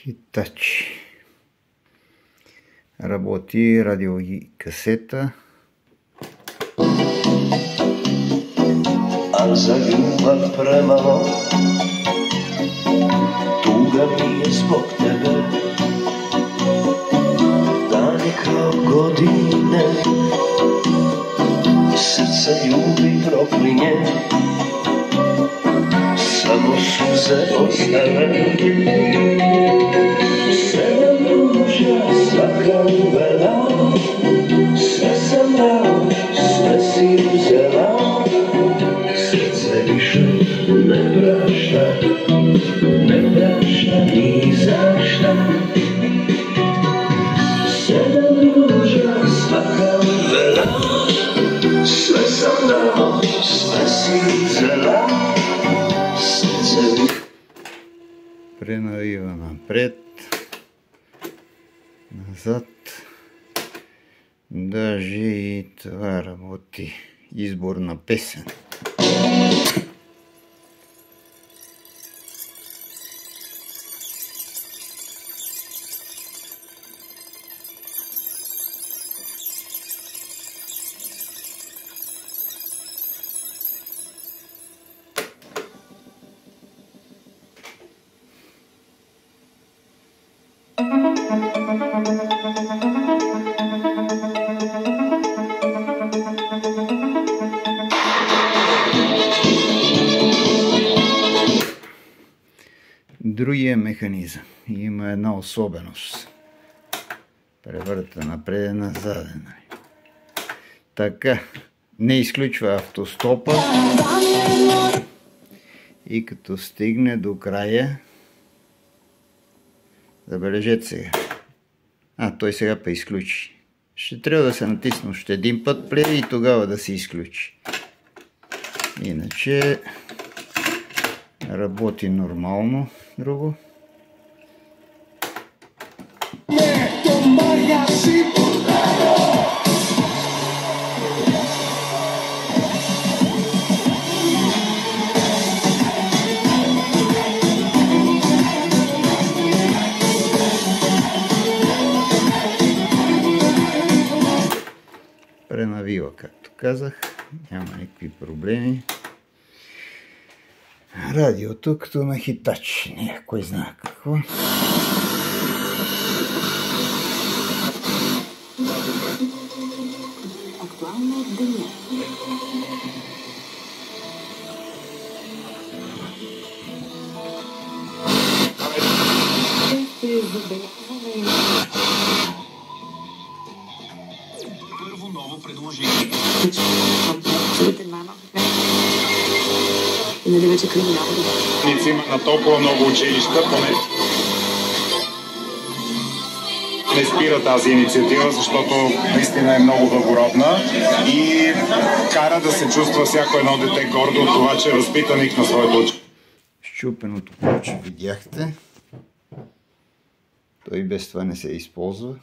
Хитачи. Работи радиокасета. A za ljubav premalo, tuga mi je zbog tebe. Dani kao godine, srce ljubi proklinje, samo suze ostave. Sedam duša svaka uvela, sve sam dao, sve si uzela. Srce više ne prašta ni za šta. Sedam ruža svaka uvela, sve sam dao, sve si uzela. Srce više Пренавива напред, назад. Даже и това работи. Избор на песен. Другия механизъм има една особеност. Превърта напред и назад. Така, не изключва автостопа и като стигне до края, забележете сега. Той сега па изключи. Ще трябва да се натисне още един път плей и тогава да се изключи. Иначе работи нормално. Друго. Пренавива, както казах. Няма никакви проблеми. Радиото като на хитач. Някой знае какво. Актуално в деня. Първо ново предложение. Нали вече криминал. Има на толкова много училища, поне не спира тази инициатива, защото наистина е много благородна и кара да се чувства всяко едно дете гордо от това, че е възпитаник на своето училище. Щупеното ключ видяхте. Той без това не се използва.